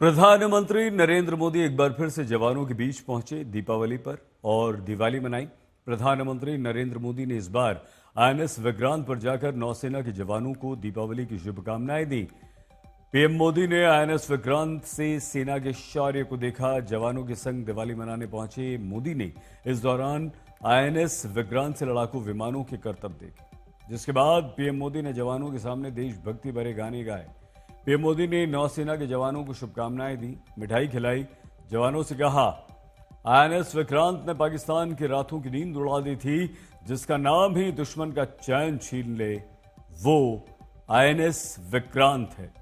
प्रधानमंत्री नरेंद्र मोदी एक बार फिर से जवानों के बीच पहुंचे दीपावली पर और दिवाली मनाई। प्रधानमंत्री नरेंद्र मोदी ने इस बार आईएनएस विक्रांत पर जाकर नौसेना के जवानों को दीपावली की शुभकामनाएं दी। पीएम मोदी ने आईएनएस विक्रांत से सेना के शौर्य को देखा। जवानों के संग दिवाली मनाने पहुंचे मोदी ने इस दौरान आईएनएस विक्रांत से लड़ाकू विमानों के करतब देखे, जिसके बाद पीएम मोदी ने जवानों के सामने देशभक्ति भरे गाने गाए। पीएम मोदी ने नौसेना के जवानों को शुभकामनाएं दी, मिठाई खिलाई। जवानों से कहा, आईएनएस विक्रांत ने पाकिस्तान की रातों की नींद उड़ा दी थी। जिसका नाम ही दुश्मन का चैन छीन ले, वो आईएनएस विक्रांत है।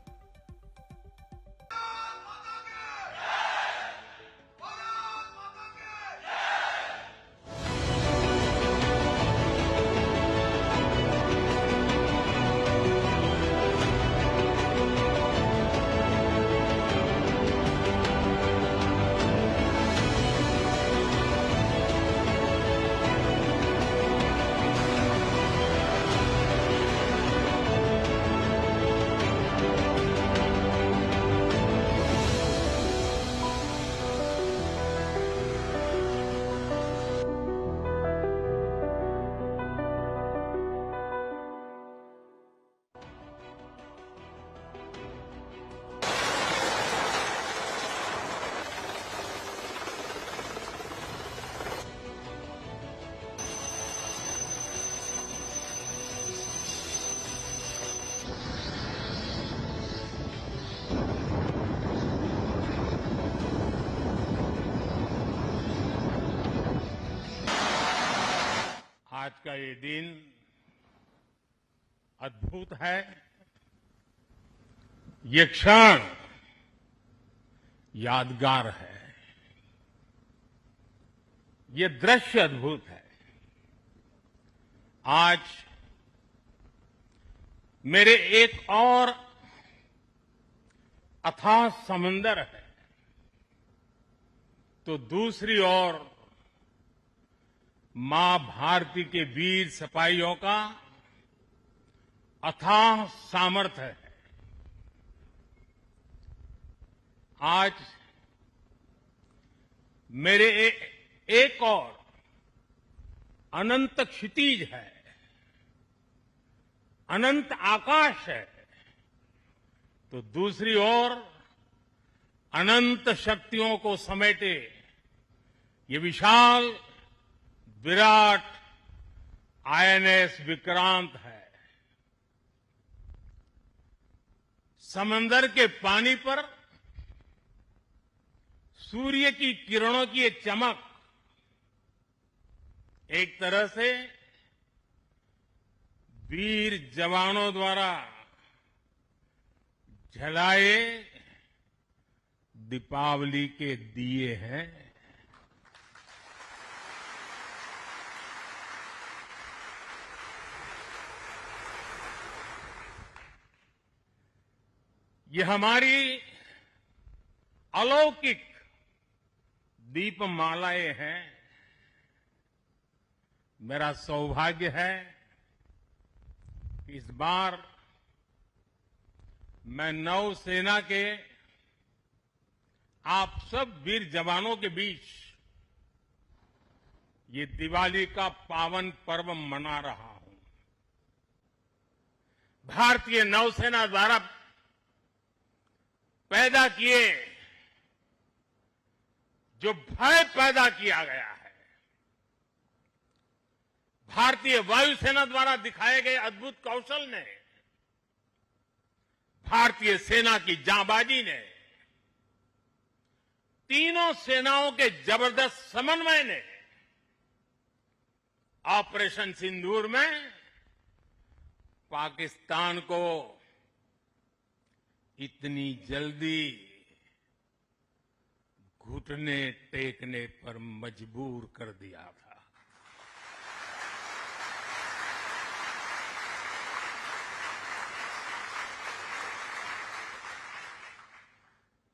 आज का ये दिन अद्भुत है। ये क्षण यादगार है। ये दृश्य अद्भुत है। आज मेरे एक और अथाह समंदर है, तो दूसरी ओर मां भारती के वीर सिपाहियों का अथाह सामर्थ्य है। आज मेरे एक और अनंत क्षितिज है, अनंत आकाश है, तो दूसरी ओर अनंत शक्तियों को समेटे ये विशाल विराट आईएनएस विक्रांत है। समंदर के पानी पर सूर्य की किरणों की ये चमक एक तरह से वीर जवानों द्वारा जलाए दीपावली के दिए हैं। ये हमारी अलौकिक दीपमालाएं हैं। मेरा सौभाग्य है कि इस बार मैं नौसेना के आप सब वीर जवानों के बीच ये दिवाली का पावन पर्व मना रहा हूं। भारतीय नौसेना द्वारा पैदा किए जो भय पैदा किया गया है, भारतीय वायुसेना द्वारा दिखाए गए अद्भुत कौशल ने, भारतीय सेना की जांबाजी ने, तीनों सेनाओं के जबरदस्त समन्वय ने ऑपरेशन सिंदूर में पाकिस्तान को इतनी जल्दी घुटने टेकने पर मजबूर कर दिया था।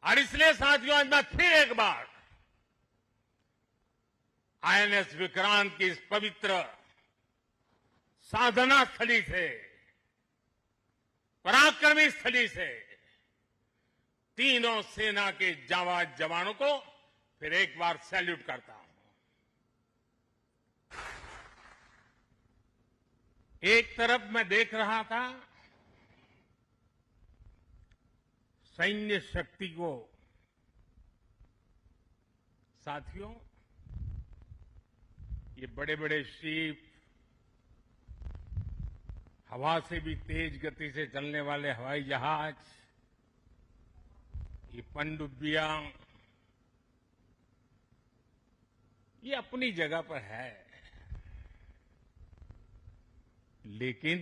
और इसलिए साथियों, आज मैं फिर एक बार आईएनएस विक्रांत की इस पवित्र साधना स्थली से, पराक्रमी स्थली से तीनों सेना के जाबाज जवानों को फिर एक बार सैल्यूट करता हूं। एक तरफ मैं देख रहा था सैन्य शक्ति को, साथियों, ये बड़े बड़े शिप, हवा से भी तेज गति से चलने वाले हवाई जहाज, ये पनडुब्बियां, ये अपनी जगह पर है, लेकिन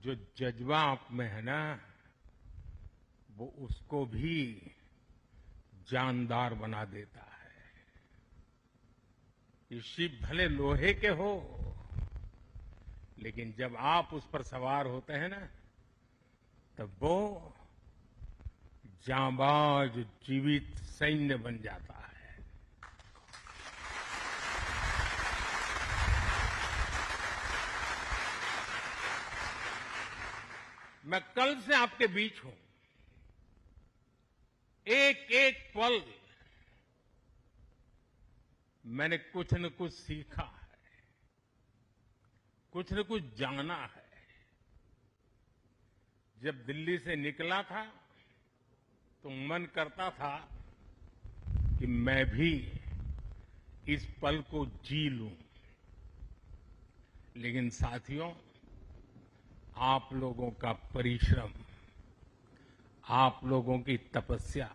जो जज्बा आप में है ना, वो उसको भी जानदार बना देता है। ये शिप भले लोहे के हो, लेकिन जब आप उस पर सवार होते हैं ना, तब वो जांबाज जीवित सैन्य बन जाता है। मैं कल से आपके बीच हूं। एक एक पल मैंने कुछ न कुछ सीखा है, कुछ न कुछ जाना है। जब दिल्ली से निकला था तो मन करता था कि मैं भी इस पल को जी लूं, लेकिन साथियों, आप लोगों का परिश्रम, आप लोगों की तपस्या,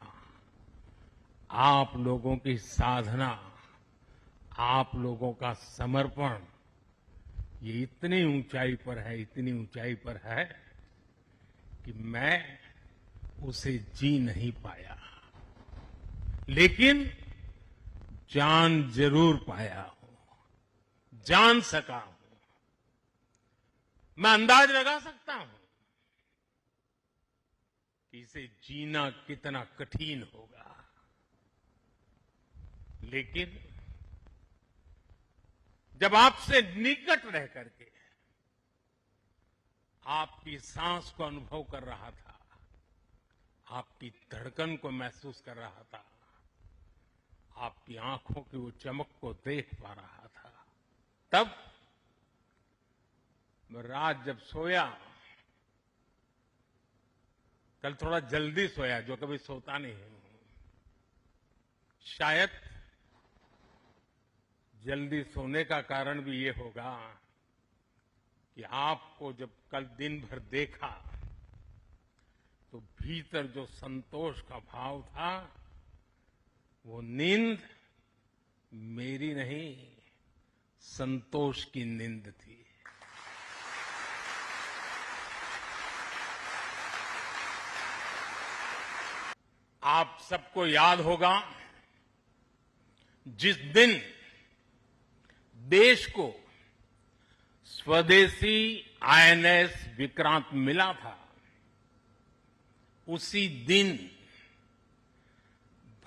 आप लोगों की साधना, आप लोगों का समर्पण, ये इतनी ऊंचाई पर है, इतनी ऊंचाई पर है कि मैं उसे जी नहीं पाया, लेकिन जान जरूर पाया हूं, जान सका हूं। मैं अंदाज लगा सकता हूं कि इसे जीना कितना कठिन होगा, लेकिन जब आपसे निकट रह करके आपकी सांस को अनुभव कर रहा था, आपकी धड़कन को महसूस कर रहा था, आपकी आंखों की वो चमक को देख पा रहा था, तब मैं रात जब सोया, कल थोड़ा जल्दी सोया, जो कभी सोता नहीं हूं। शायद जल्दी सोने का कारण भी ये होगा कि आपको जब कल दिन भर देखा तो भीतर जो संतोष का भाव था, वो नींद मेरी नहीं, संतोष की नींद थी। आप सबको याद होगा जिस दिन देश को स्वदेशी आईएनएस विक्रांत मिला था, उसी दिन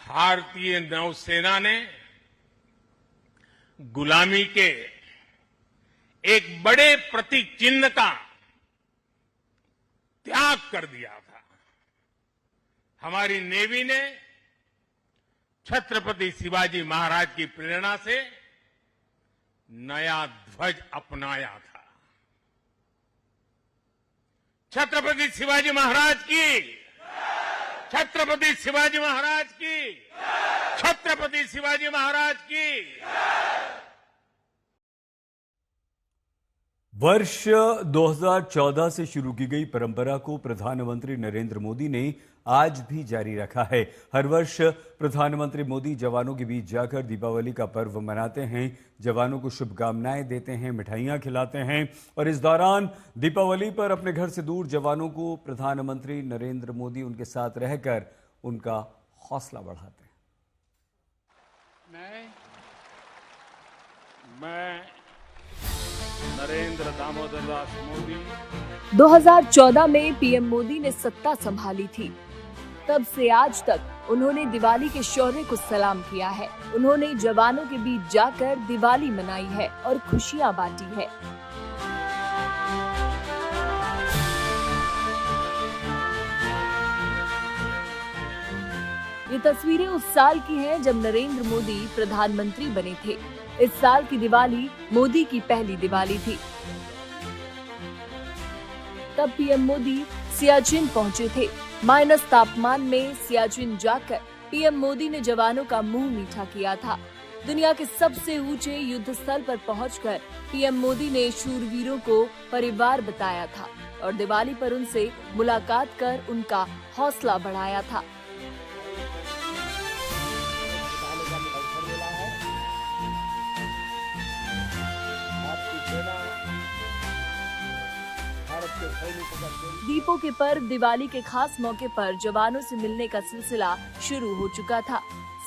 भारतीय नौसेना ने गुलामी के एक बड़े प्रतीक चिन्ह का त्याग कर दिया था। हमारी नेवी ने छत्रपति शिवाजी महाराज की प्रेरणा से नया ध्वज अपनाया था। छत्रपति शिवाजी महाराज की, छत्रपति शिवाजी महाराज की, छत्रपति शिवाजी महाराज की। वर्ष 2014 से शुरू की गई परंपरा को प्रधानमंत्री नरेंद्र मोदी ने आज भी जारी रखा है। हर वर्ष प्रधानमंत्री मोदी जवानों के बीच जाकर दीपावली का पर्व मनाते हैं, जवानों को शुभकामनाएं देते हैं, मिठाइयां खिलाते हैं और इस दौरान दीपावली पर अपने घर से दूर जवानों को प्रधानमंत्री नरेंद्र मोदी उनके साथ रहकर उनका हौसला बढ़ाते हैं। मैं नरेंद्र दामोदर दास मोदी 2014 में पीएम मोदी ने सत्ता संभाली थी। तब से आज तक उन्होंने दिवाली के शौर्य को सलाम किया है। उन्होंने जवानों के बीच जाकर दिवाली मनाई है और खुशियां बांटी है। ये तस्वीरें उस साल की हैं जब नरेंद्र मोदी प्रधानमंत्री बने थे। इस साल की दिवाली मोदी की पहली दिवाली थी। तब पीएम मोदी सियाचिन पहुंचे थे। माइनस तापमान में सियाचिन जाकर पीएम मोदी ने जवानों का मुंह मीठा किया था। दुनिया के सबसे ऊंचे युद्ध स्थल पर पहुंचकर पीएम मोदी ने शूरवीरों को परिवार बताया था और दिवाली पर उनसे मुलाकात कर उनका हौसला बढ़ाया था। दीपों के पर्व दिवाली के खास मौके पर जवानों से मिलने का सिलसिला शुरू हो चुका था।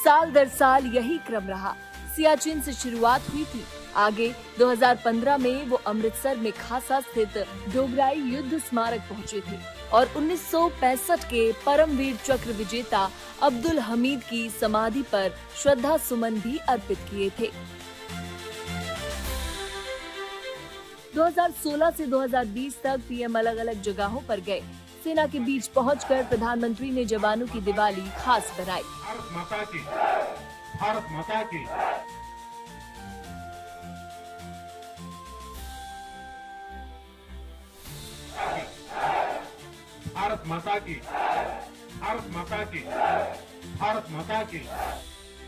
साल दर साल यही क्रम रहा। सियाचिन से शुरुआत हुई थी। आगे 2015 में वो अमृतसर में खासा स्थित डोगराई युद्ध स्मारक पहुंचे थे और 1965 के परमवीर चक्र विजेता अब्दुल हमीद की समाधि पर श्रद्धा सुमन भी अर्पित किए थे। 2016 से 2020 तक पीएम अलग अलग जगहों पर गए। सेना के बीच पहुंचकर प्रधानमंत्री ने जवानों की दिवाली खास बनाई। भारत माता की, भारत माता की। भारत माता की, भारत माता की, भारत माता की।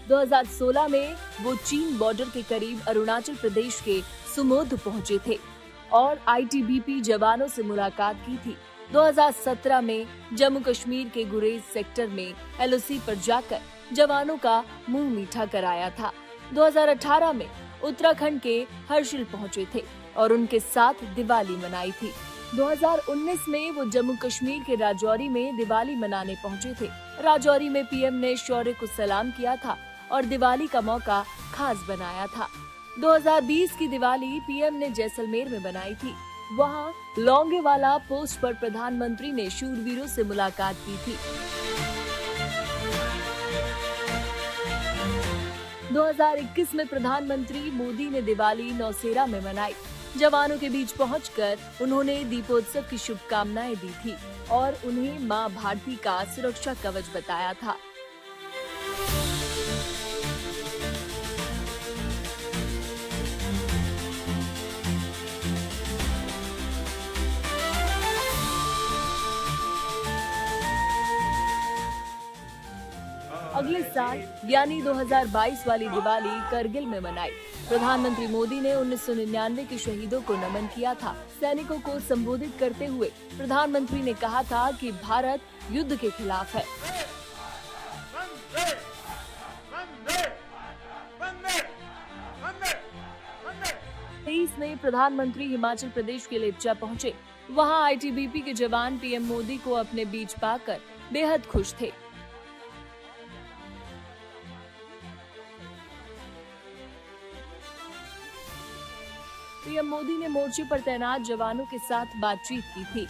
2016 में वो चीन बॉर्डर के करीब अरुणाचल प्रदेश के सुमोध पहुंचे थे और आईटीबीपी जवानों से मुलाकात की थी। 2017 में जम्मू कश्मीर के गुरेज सेक्टर में एलओसी पर जाकर जवानों का मुंह मीठा कराया था। 2018 में उत्तराखंड के हर्षिल पहुंचे थे और उनके साथ दिवाली मनाई थी। 2019 में वो जम्मू कश्मीर के राजौरी में दिवाली मनाने पहुंचे थे। राजौरी में पीएम ने शौर्य को सलाम किया था और दिवाली का मौका खास बनाया था। 2020 की दिवाली पीएम ने जैसलमेर में बनाई थी। वहां लौंगेवाला पोस्ट पर प्रधानमंत्री ने शूरवीरों से मुलाकात की थी। 2021 में प्रधानमंत्री मोदी ने दिवाली नौसेरा में मनाई। जवानों के बीच पहुंचकर उन्होंने दीपोत्सव की शुभकामनाएं दी थी और उन्हें मां भारती का सुरक्षा कवच बताया था। अगले साल यानी 2022 वाली दिवाली करगिल में मनाई। प्रधानमंत्री मोदी ने 1999 के शहीदों को नमन किया था। सैनिकों को संबोधित करते हुए प्रधानमंत्री ने कहा था कि भारत युद्ध के खिलाफ है। 2023 में प्रधानमंत्री हिमाचल प्रदेश के लेप्चा पहुंचे। वहां आईटीबीपी के जवान पीएम मोदी को अपने बीच पाकर बेहद खुश थे। पीएम मोदी ने मोर्चे पर तैनात जवानों के साथ बातचीत की थी।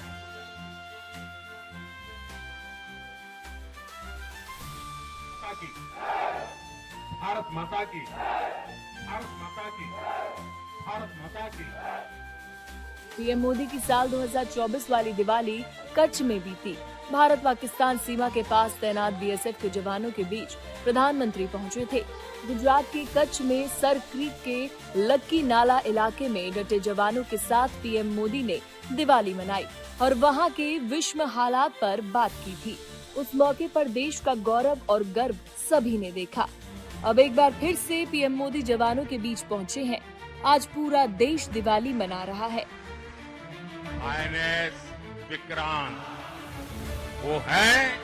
भारत माता की, भारत माता की, भारत माता की। पीएम मोदी की साल 2024 वाली दिवाली कच्छ में बीती। भारत पाकिस्तान सीमा के पास तैनात बीएसएफ के जवानों के बीच प्रधानमंत्री पहुंचे थे। गुजरात के कच्छ में सर क्रीक के लक्की नाला इलाके में डटे जवानों के साथ पीएम मोदी ने दिवाली मनाई और वहां के विषम हालात पर बात की थी। उस मौके पर देश का गौरव और गर्व सभी ने देखा। अब एक बार फिर से पीएम मोदी जवानों के बीच पहुंचे हैं। आज पूरा देश दिवाली मना रहा है। आईएनएस विक्रांत वो है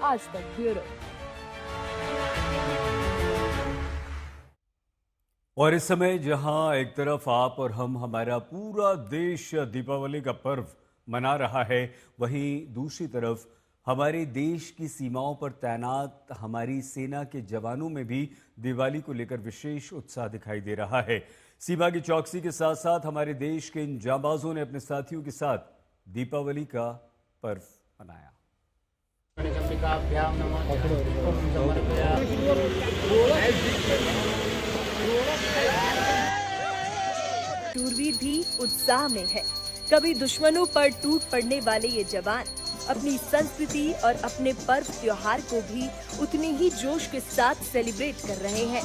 आज तक ब्यूरो। और इस समय जहां एक तरफ आप और हम, हमारा पूरा देश दीपावली का पर्व मना रहा है, वहीं दूसरी तरफ हमारे देश की सीमाओं पर तैनात हमारी सेना के जवानों में भी दिवाली को लेकर विशेष उत्साह दिखाई दे रहा है। सीमा की चौकसी के साथ साथ हमारे देश के इन जांबाजों ने अपने साथियों के साथ दीपावली का पर्व मनाया। शूरवीर भी उत्साह में है। कभी दुश्मनों पर टूट पड़ने वाले ये जवान अपनी संस्कृति और अपने पर्व त्योहार को भी उतनी ही जोश के साथ सेलिब्रेट कर रहे हैं।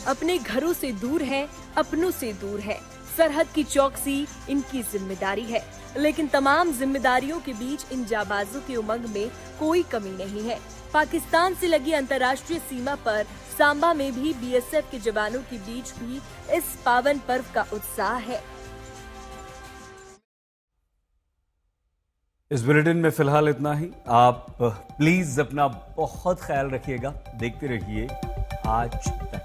अपने घरों से दूर है, अपनों से दूर है। सरहद की चौकसी इनकी जिम्मेदारी है, लेकिन तमाम जिम्मेदारियों के बीच इन जाबाजों के उमंग में कोई कमी नहीं है। पाकिस्तान से लगी अंतर्राष्ट्रीय सीमा पर सांबा में भी बीएसएफ के जवानों के बीच भी इस पावन पर्व का उत्साह है। इस बुलेटिन में फिलहाल इतना ही। आप प्लीज अपना बहुत ख्याल रखिएगा। देखते रहिए आज तक।